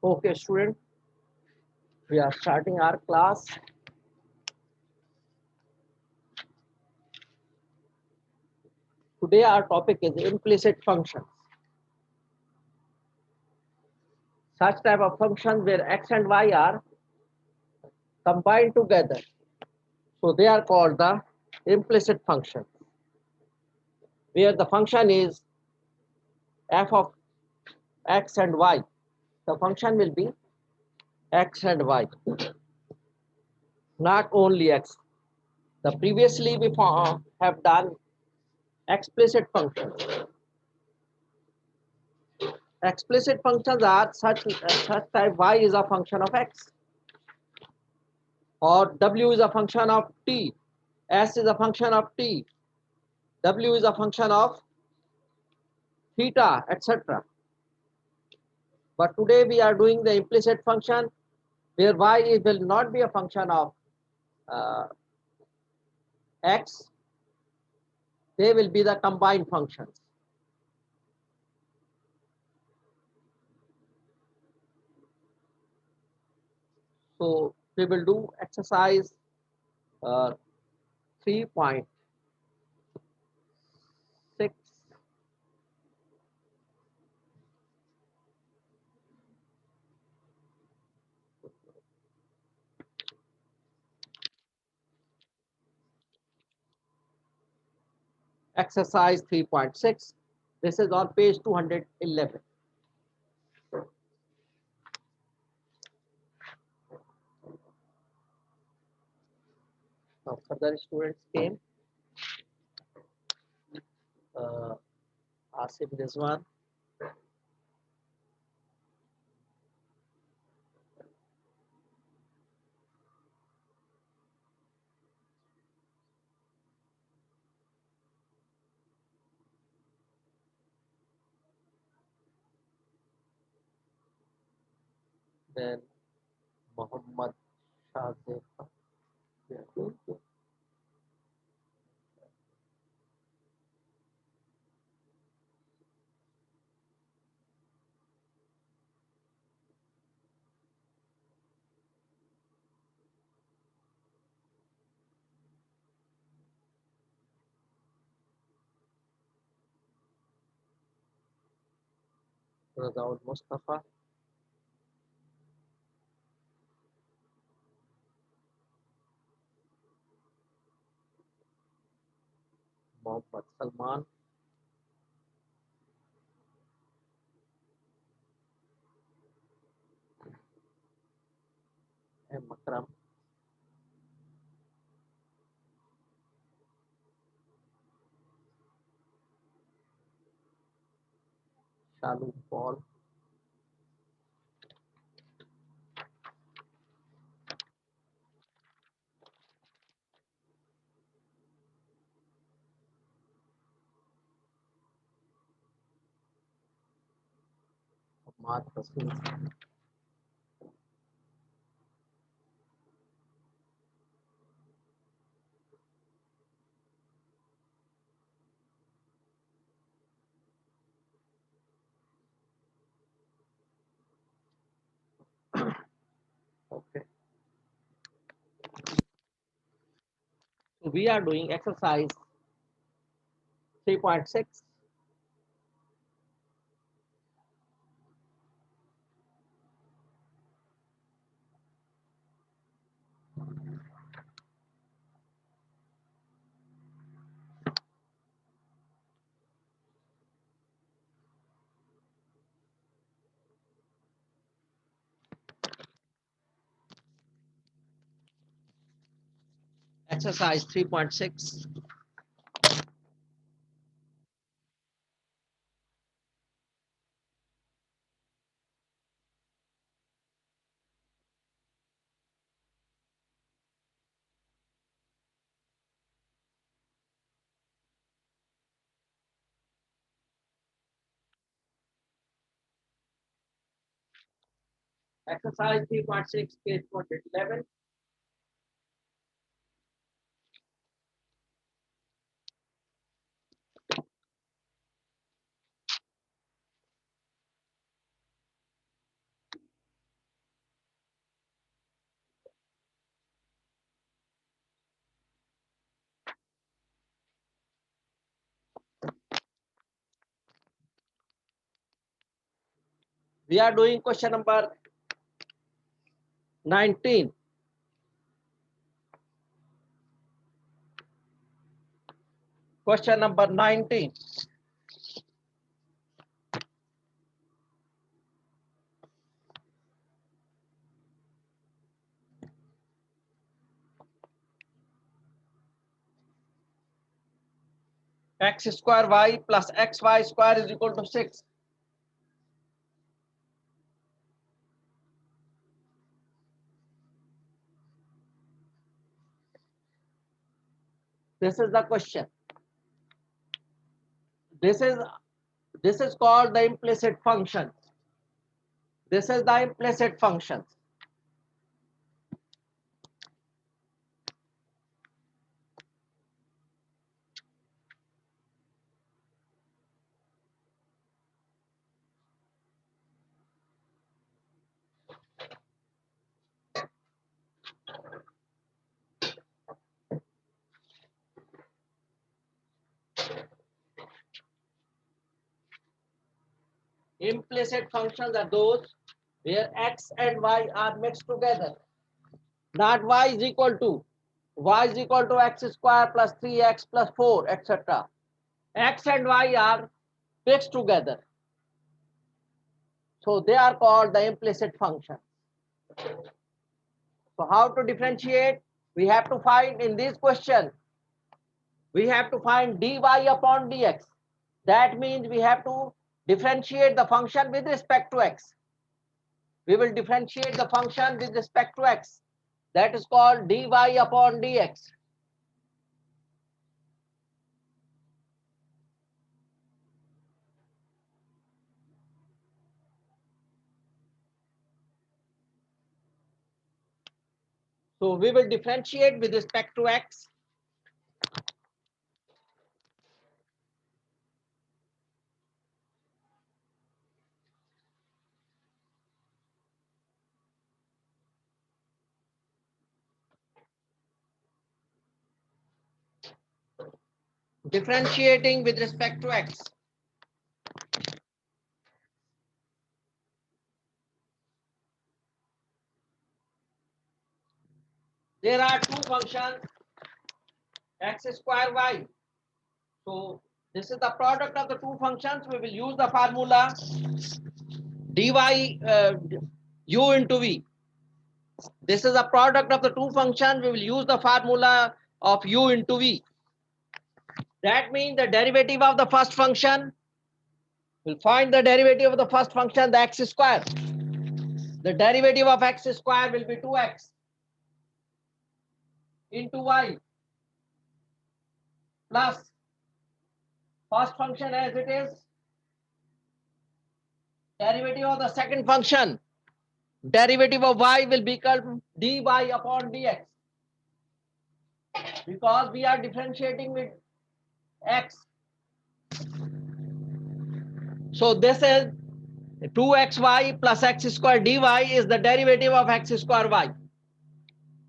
Okay, student, we are starting our class. Today our topic is implicit functions. Such type of functions where x and y are combined together. So they are called the implicit function, where the function is f of x and y. The function will be x and y, not only x. The previously we have done explicit functions. Explicit functions are such type y is a function of x, or w is a function of t, s is a function of t, w is a function of theta, etc. But today we are doing the implicit function where y will not be a function of uh, x, they will be the combined functions. So we will do exercise 3.6. Exercise 3.6. This is on page 211. Now further students came. Asif Rizwan, then Muhammad Shazif. Razaul Mustafa, Muhammad Salman, M. Akram, Shalom Paul, Ahmad Rasul, okay. So we are doing exercise 3.6. Exercise 3.6. Exercise 3.6, page 411. We are doing question number 19. Question number 19. X square y plus xy square is equal to 6. This is the question. This is called the implicit function. This is the implicit function. Implicit functions are those where x and y are mixed together. Not y is equal to x square plus 3x plus 4, etc. X and y are mixed together. So they are called the implicit functions. So how to differentiate? We have to find in this question, we have to find dy upon dx. That means we have to differentiate the function with respect to x. We will differentiate the function with respect to x. That is called dy upon dx. So we will differentiate with respect to x. Differentiating with respect to x. There are two functions, x square y. So this is the product of the two functions. We will use the formula dy u into v. This is a product of the two functions. We will use the formula of u into v. That means the derivative of the first function, we'll find the derivative of the first function, the x square. The derivative of x square will be 2x into y plus first function as it is, derivative of the second function, derivative of y will become dy upon dx, because we are differentiating with x. So this is 2xy plus x square dy is the derivative of x square y.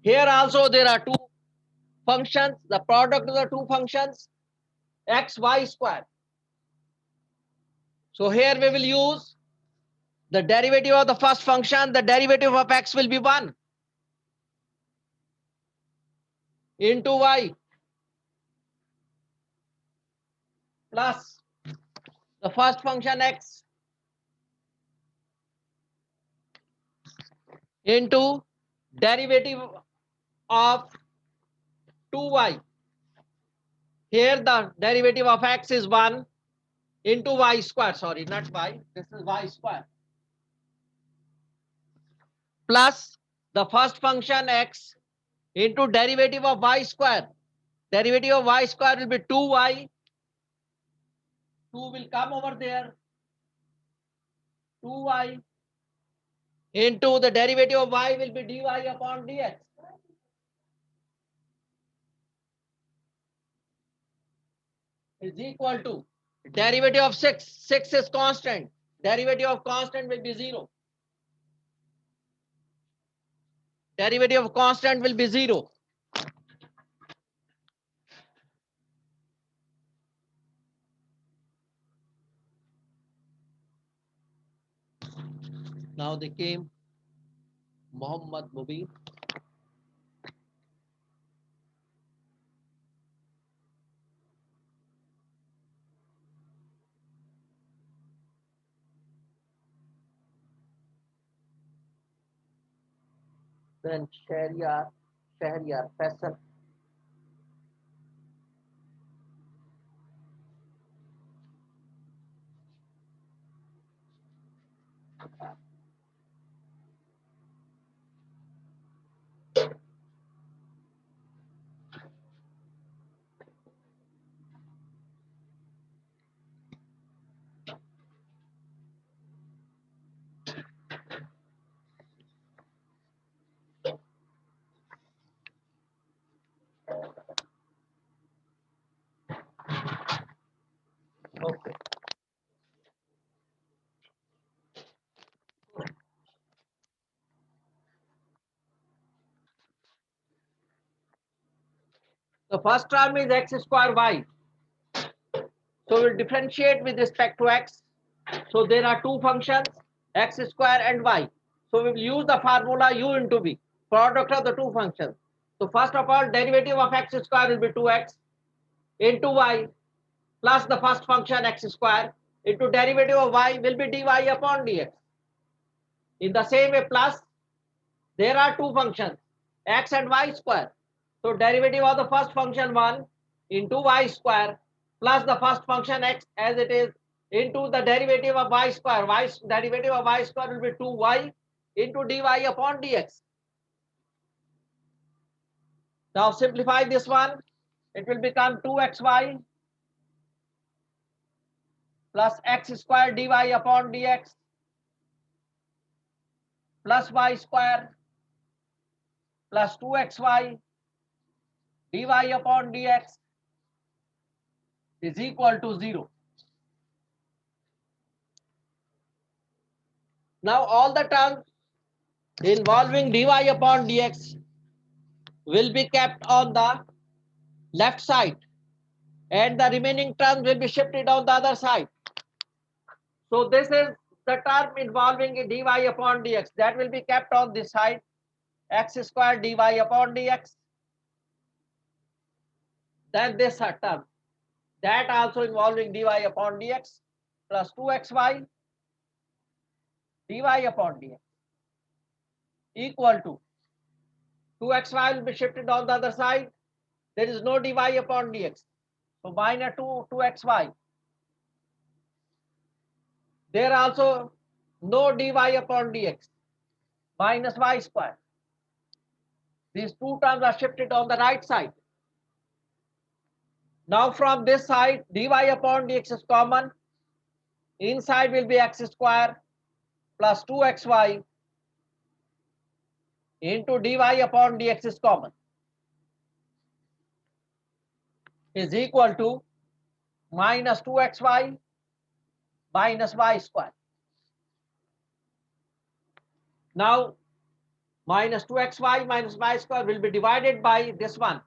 Here also there are two functions, the product of the two functions, x, y square. So here we will use the derivative of the first function, the derivative of x will be 1 into y plus the first function x into derivative of 2y. Here the derivative of x is 1 into y square, sorry, not y, this is y square, plus the first function x into derivative of y square. Derivative of y square will be 2y, 2 will come over there, 2y into the derivative of y will be dy upon dx. Is equal to derivative of 6. 6 is constant. Derivative of constant will be 0. Derivative of constant will be 0. Now they came Muhammad Mubin. Then Shahryar Faisal. Okay. The first term is x square y. So we'll differentiate with respect to x. So there are two functions, x square and y. So we will use the formula u into v, product of the two functions. So first of all, derivative of x square will be 2x into y plus the first function x square into derivative of y will be dy upon dx. In the same way, plus there are two functions, x and y square. So derivative of the first function 1 into y square plus the first function x as it is into the derivative of y square. Derivative of y square will be 2y into dy upon dx. Now simplify this one. It will become 2xy plus x square dy upon dx plus y square plus 2xy dy upon dx is equal to 0. Now all the terms involving dy upon dx will be kept on the left side and the remaining terms will be shifted on the other side. So this is the term involving dy upon dx that will be kept on this side, x square dy upon dx. Then this term that also involving dy upon dx plus 2xy dy upon dx equal to 2xy will be shifted on the other side. There is no dy upon dx. So minus 2xy. There also no dy upon dx minus y square. These two terms are shifted on the right side. Now from this side, dy upon dx is common. Inside will be x square plus 2xy into dy upon dx is common is equal to minus 2xy minus y square. Now minus 2xy minus y square will be divided by this one,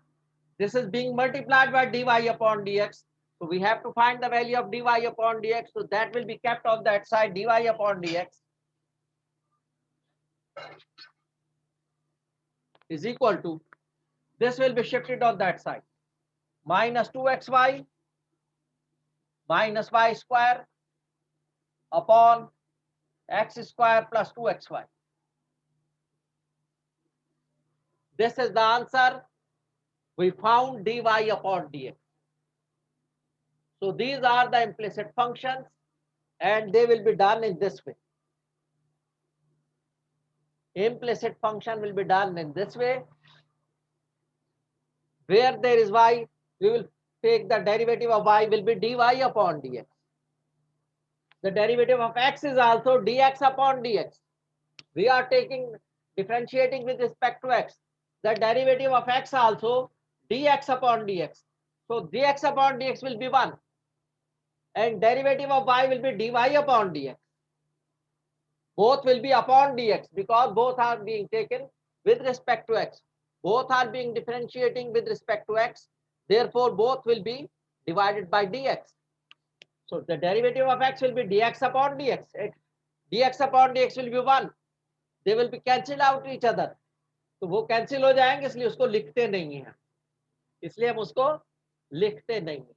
This is being multiplied by dy upon dx. So we have to find the value of dy upon dx. So that will be kept on that side, dy upon dx is equal to, this will be shifted on that side, minus 2xy minus y square upon x square plus 2xy. This is the answer. We found dy upon dx. So these are the implicit functions and they will be done in this way. Implicit function will be done in this way. Where there is y, we will take the derivative of y will be dy upon dx. The derivative of x is also dx upon dx. We are differentiating with respect to x. The derivative of x also dx upon dx. So dx upon dx will be 1. And derivative of y will be dy upon dx. Both will be upon dx because both are being taken with respect to x. Both are being differentiating with respect to x. Therefore, both will be divided by dx. So the derivative of x will be dx upon dx. Dx upon dx will be 1. They will be cancelled out each other. तो वो cancel हो जाएंगे, इसलिए उसको लिखते नहीं है, इसलिए हम उसको लिखते नहीं है.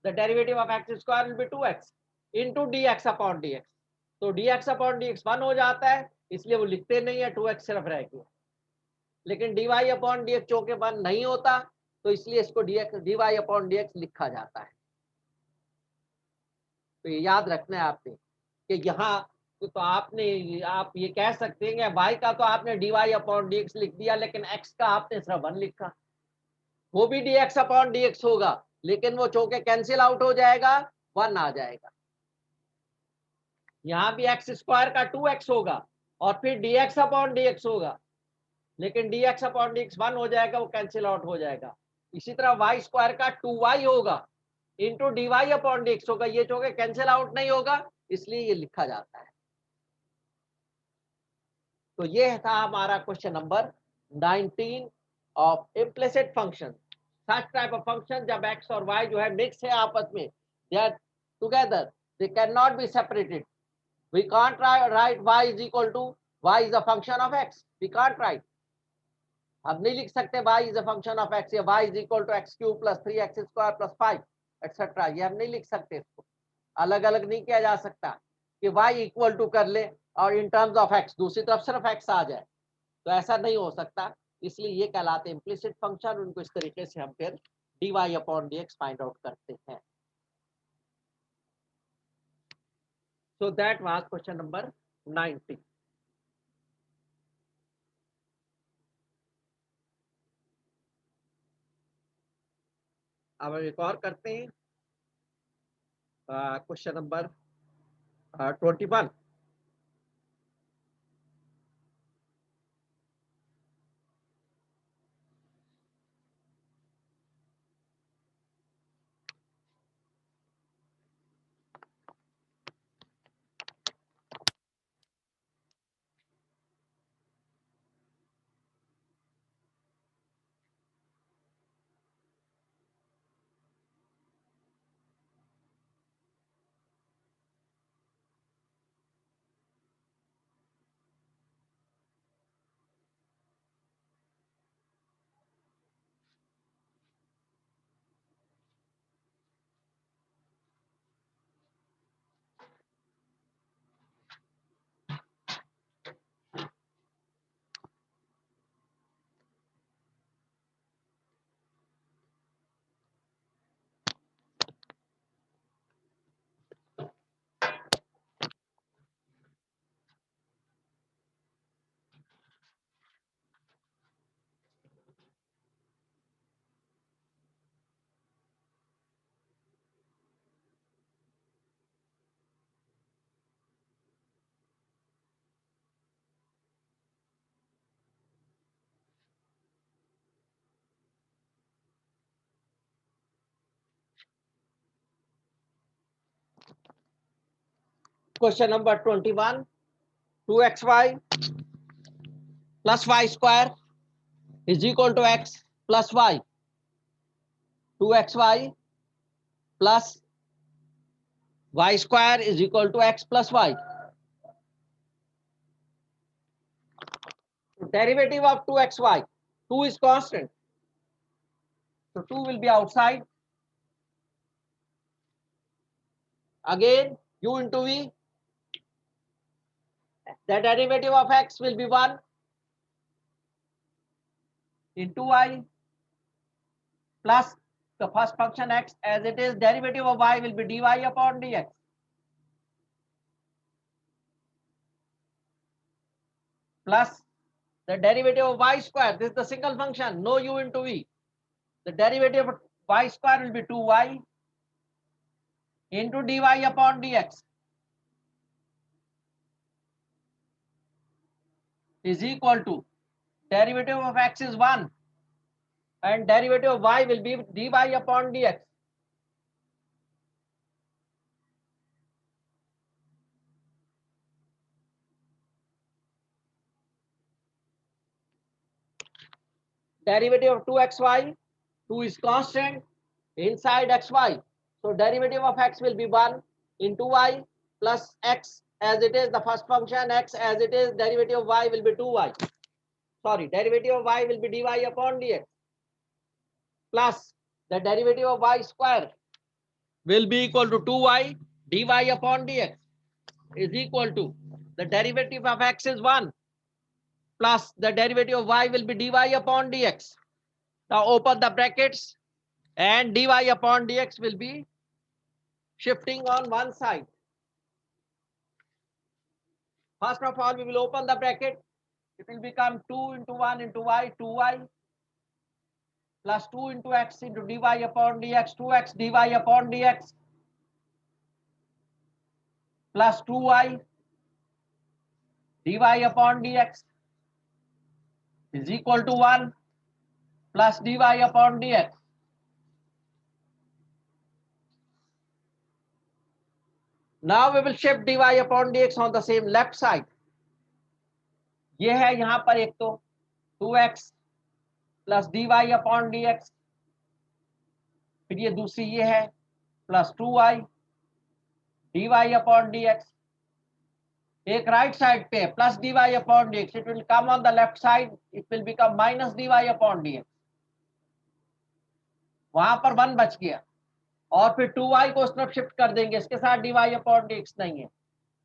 The derivative of x square will be 2x into dx upon dx. तो dx upon dx 1 हो जाता है, इसलिए वो लिखते नहीं है, 2x सिर्फ रह गया. लेकिन dy upon dx चौके 1 नहीं होता, तो इसलिए इसको dy upon dx लिखा जाता है. तो ये याद रखना है आपने कि यहाँ तो आप ये कह सकते हैं कि y का तो आपने dy upon dx लिख दिया, लेकिन x का आपने सिर्फ 1 लिखा. वो भी dx upon dx होगा, लेकिन वो चौके कैंसिल आउट हो जाएगा, 1 आ जाएगा. यहाँ भी एक्स स्क्वायर का 2x होगा और फिर dx अपॉन dx होगा, लेकिन dx अपॉन dx 1 हो जाएगा, वो कैंसिल आउट हो जाएगा. इसी तरह y स्क्वायर का 2y होगा इंटू dy अपॉन dx होगा, ये चौके कैंसिल आउट नहीं होगा, इसलिए ये लिखा जाता है. तो ये था हमारा question number 19 of implicit function. Such type of function जब x और y जो है मिक्स है आपस में, they are together, they can not be separated. We can't write y is equal to y is a function of x. We can't write. हम नहीं लिख सकते y is a function of x या y is equal to x cube plus 3x square plus 5 etc. ये हम नहीं लिख सकते. इसको अलग अलग नहीं किया जा सकता कि y इक्वल टू कर ले और इन टर्म्स ऑफ x दूसरी तरफ सिर्फ x आ जाए, तो ऐसा नहीं हो सकता. इसलिए ये कहलाते इम्प्लिसिट फंक्शन. उनको इस तरीके से हम फिर dy upon dx find out करते हैं. So that was question number 19. अब एक और करते हैं question number 21. Question number 21. 2xy plus y square is equal to x plus y, 2xy plus y square is equal to x plus y. Derivative of 2xy, 2 is constant, so 2 will be outside. Again u into v, the derivative of x will be 1 into y plus the first function x as it is, derivative of y will be dy upon dx plus the derivative of y square, this is the single function, no u into v, the derivative of y square will be 2y into dy upon dx is equal to derivative of x is 1 and derivative of y will be dy upon dx. Derivative of 2xy, 2 is constant inside xy, so derivative of x will be 1 into y plus x as it is, the first function x as it is, derivative of y will be 2y, sorry, derivative of y will be dy upon dx plus the derivative of y square will be equal to 2y dy upon dx is equal to the derivative of x is 1 plus the derivative of y will be dy upon dx. Now open the brackets and dy upon dx will be shifting on one side. First of all, we will open the bracket. It will become 2 into 1 into y, 2y plus 2 into x into dy upon dx, 2x dy upon dx plus 2y dy upon dx is equal to 1 plus dy upon dx. Now we will shift dy upon dx on the same left side. ये है यहाँ पर एक तो 2x plus dy upon dx, फिर ये दूसरी ये है plus 2y dy upon dx, एक राइट साइड पे plus dy upon dx, it will come on the left side, it will become minus dy upon dx, वहां पर 1 बच गया और फिर 2y को उस तरफ शिफ्ट कर देंगे, इसके साथ dy अपॉन dx नहीं है,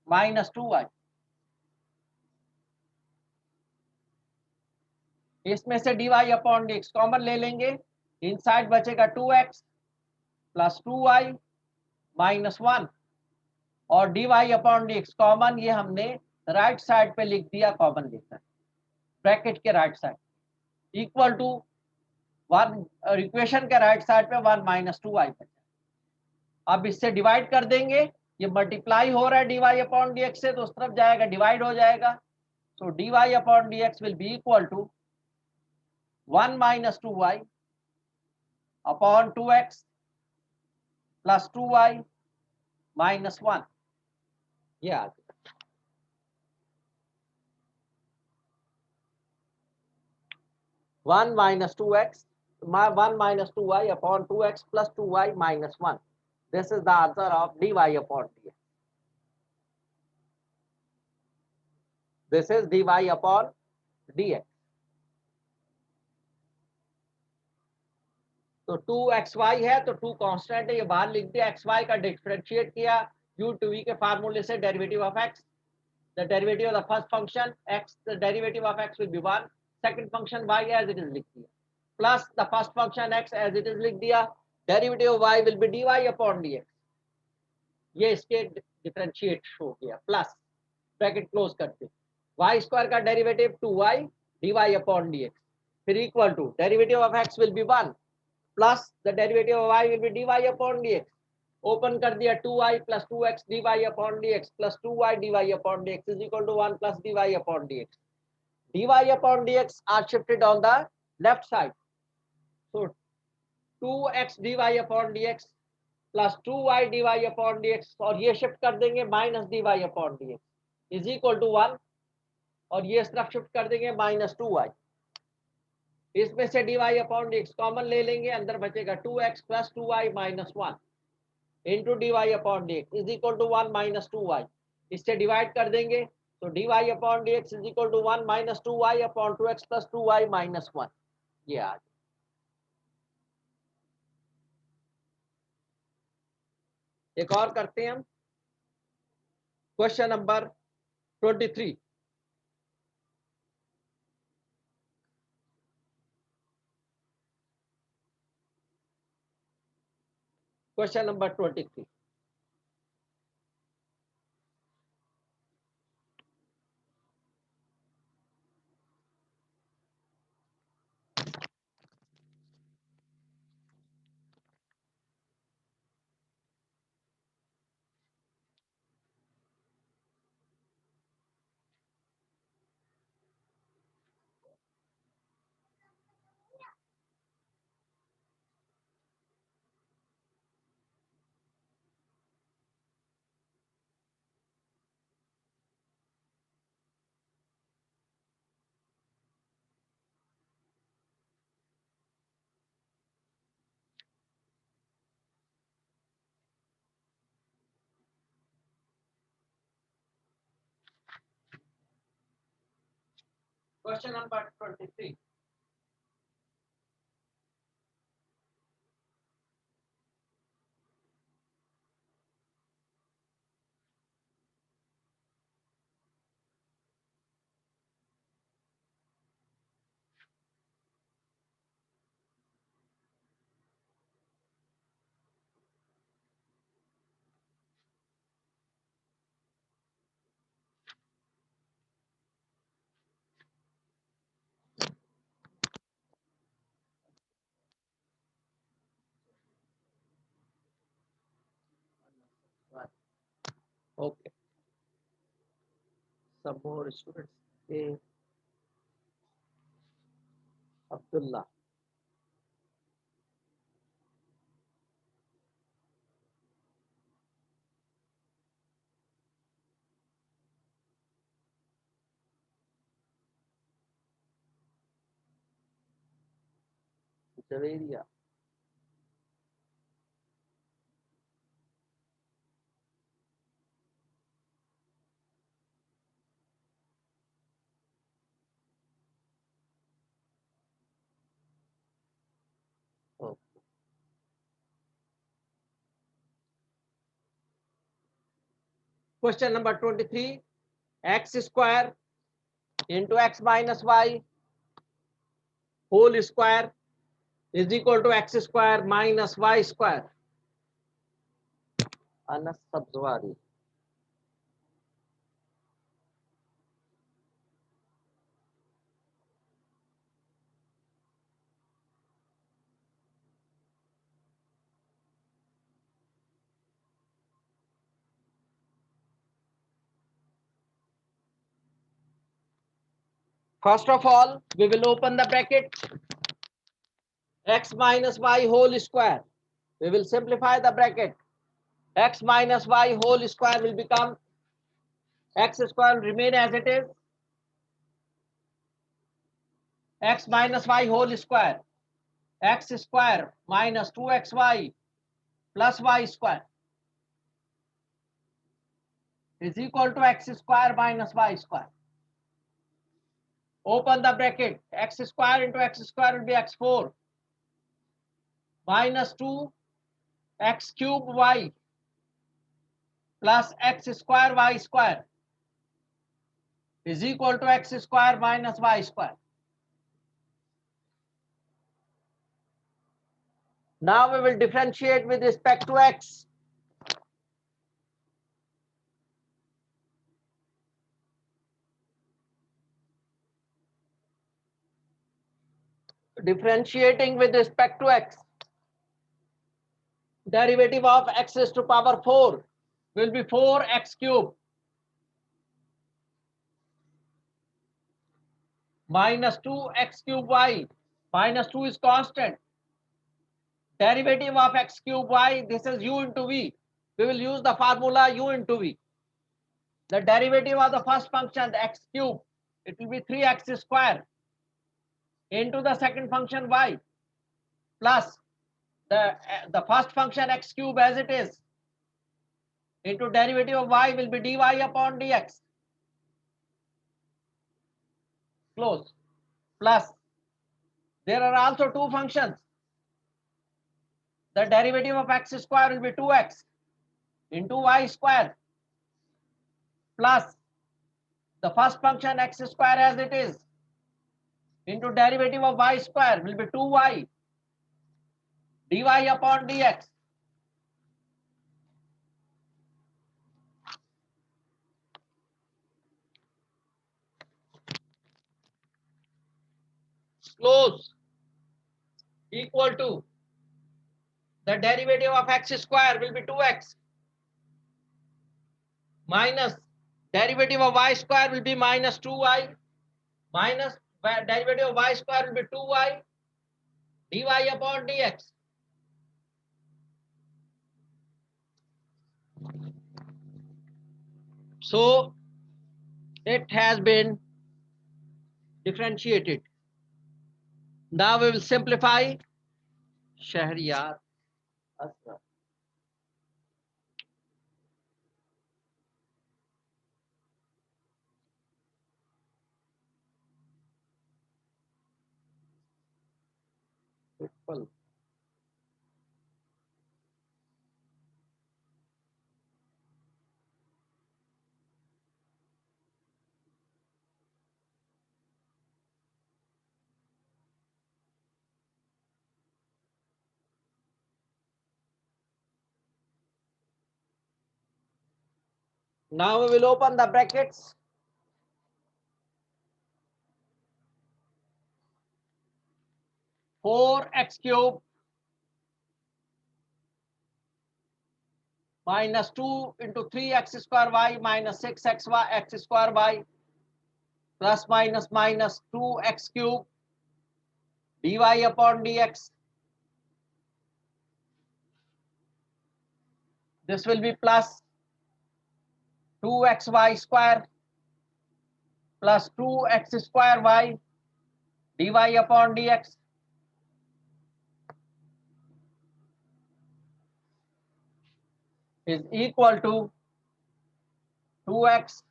माइनस 2y, इसमें से dy अपॉन dx कॉमन ले लेंगे, इनसाइड बचेगा 2x प्लस 2y माइनस 1 और dy अपॉन dx कॉमन, ये हमने राइट साइड पे लिख दिया कॉमन लेकर ब्रैकेट के right side, equal to 1 equation के राइट साइड पे 1 माइनस 2y बचा। अब इससे डिवाइड कर देंगे, ये मल्टीप्लाई हो रहा है dy अपॉन dx से, तो उस तरफ जाएगा डिवाइड हो जाएगा, so dy upon dx will be equal to 1 minus 2y upon 2x plus 2y minus 1, ये आ गया। 1 minus 2x, 1 minus 2y upon 2x plus 2y minus 1. This is the answer of dy upon dx. This is dy upon dx. तो 2xy है तो 2 constant है, ये बाहर लिख दिया, xy का डिफरेंशिएट किया u to v के फार्मूले से, derivative of x, the derivative of the first function x, the derivative of x will be 1, second function y as it is लिख दिया, plus the first function x as it is लिख दिया, derivative of y will be dy upon dx, ये इसके differentiate हो गया, plus bracket close करते, y square का derivative 2y dy upon dx, फिर equal to derivative of x will be 1 plus the derivative of y will be dy upon dx, open कर दिया 2y plus 2x dy upon dx plus 2y dy upon dx is equal to 1 plus dy upon dx. dy upon dx are shifted on the left side, so 2x dy upon dx plus 2y dy upon dx, और ये shift कर देंगे minus dy upon dx is equal to 1, और ये इस तरफ shift कर देंगे माइनस 2y, इसमें से dy अपॉन dx कॉमन ले लेंगे, अंदर बचेगा 2x plus 2y minus 1 into dy upon dx is equal to 1 minus 2y। इससे डिवाइड कर देंगे तो dy upon dx is equal to 1 minus 2y upon 2x plus 2y minus 1। ये आ एक और करते हैं हम, question number 23। Question number 23। Question number 23। Okay, some more students. A. Abdullah. Javeria. Oh. Question number 23. X square into x minus y whole square is equal to x square minus y square. Anas Sabzwari. First of all, we will open the bracket x minus y whole square. We will simplify the bracket. X minus y whole square will become x square will remain as it is. X minus y whole square. X square minus 2xy plus y square is equal to x square minus y square. Open the bracket. X square into x square will be x4 minus 2 x cube y plus x square y square is equal to x square minus y square. Now we will differentiate with respect to x. Differentiating with respect to x. Derivative of x raised to power 4 will be 4x cube minus 2x cube y. Minus 2 is constant. Derivative of x cube y, this is u into v. We will use the formula u into v. The derivative of the first function, the x cube, it will be 3x square into the second function y plus the first function x cube as it is into derivative of y will be dy upon dx. Close. Plus there are also two functions. The derivative of x square will be 2x into y square plus the first function x square as it is into derivative of y square will be 2y dy upon dx. Close. Equal to the derivative of x square will be 2x minus derivative of y square will be minus 2y minus derivative of y square will be 2y dy upon dx. So it has been differentiated. Now we will simplify. Shahriyar Asra. Triple. Now we will open the brackets. Four x cube minus 2 into 3x square y minus 6x y x square y plus minus minus 2x cube dy upon dx. This will be plus 2xy square plus 2x square y dy upon dx is equal to 2x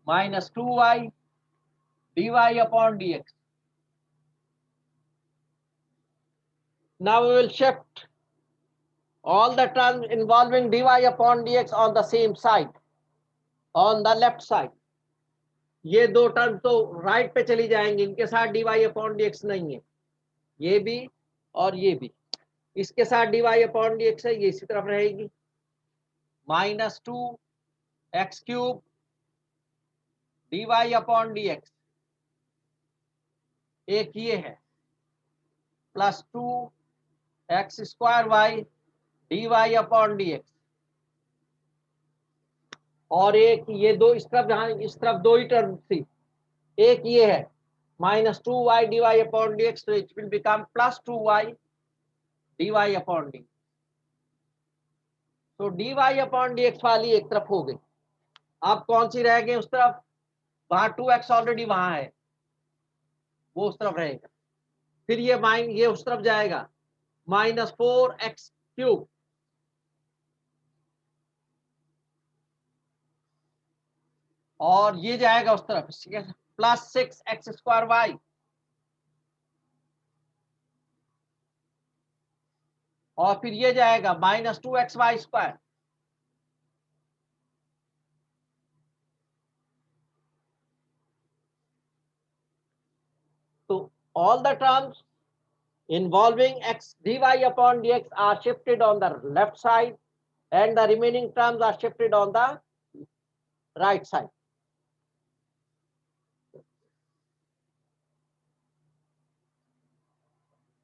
minus 2y dy upon dx. Now we will shift all the terms involving dy upon dx on the same side, on the left side. ये दो term तो right पे चली जाएंगी, इनके साथ dy upon dx नहीं है, ये भी और ये भी. इसके साथ dy अपॉन dx है, ये इसी तरफ रहेगी. Minus 2x cube dy upon dx एक ये है plus 2x square y dy upon dx और एक ये दो इस तरफ, जहां इस तरफ दो ही टर्म थी, एक ये है minus 2y dy upon dx, तो it will become plus 2y dy upon dx. तो dy अपॉन dx वाली एक तरफ हो गई. अब कौन सी रह गई उस तरफ? वहां 2x ऑलरेडी वहां है, वो उस तरफ रहेगा. फिर ये उस तरफ जाएगा माइनस 4x क्यूब और ये जाएगा उस तरफ प्लस 6x स्क्वायर वाई और फिर ये जाएगा minus 2xy square. So all the terms involving x dy upon dx are shifted on the left side and the remaining terms are shifted on the right side.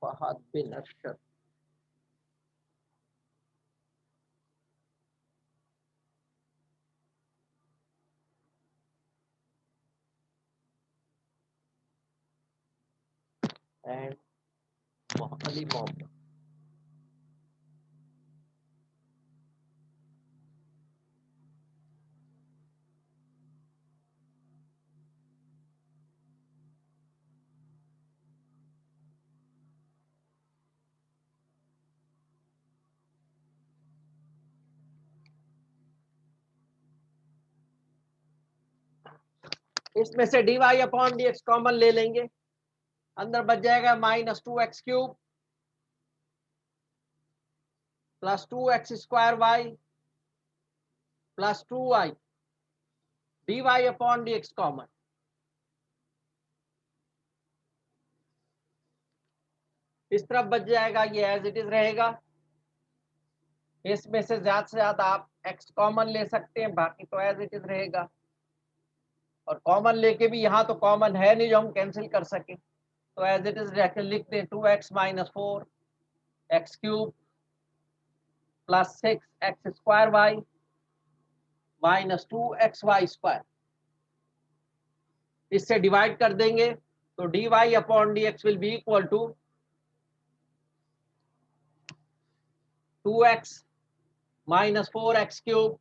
Fahad bin Arshad. And Ali Mohammed. इसमें से dy upon dx common ले लेंगे, अंदर बच जाएगा minus 2x cube plus 2x square y plus 2y dy upon dx common. इस तरफ बच जाएगा, ये एज इट इज रहेगा। इसमें से ज्यादा आप x कॉमन ले सकते हैं, बाकी तो एज इट इज रहेगा। और कॉमन लेके भी यहाँ तो कॉमन है नहीं जो हम कैंसिल कर सके, तो एज इट इज लिख दें 2x minus 4 x cube plus 6x square y minus 2xy square. इससे डिवाइड कर देंगे तो dy upon dx will be equal to 2x minus 4x cube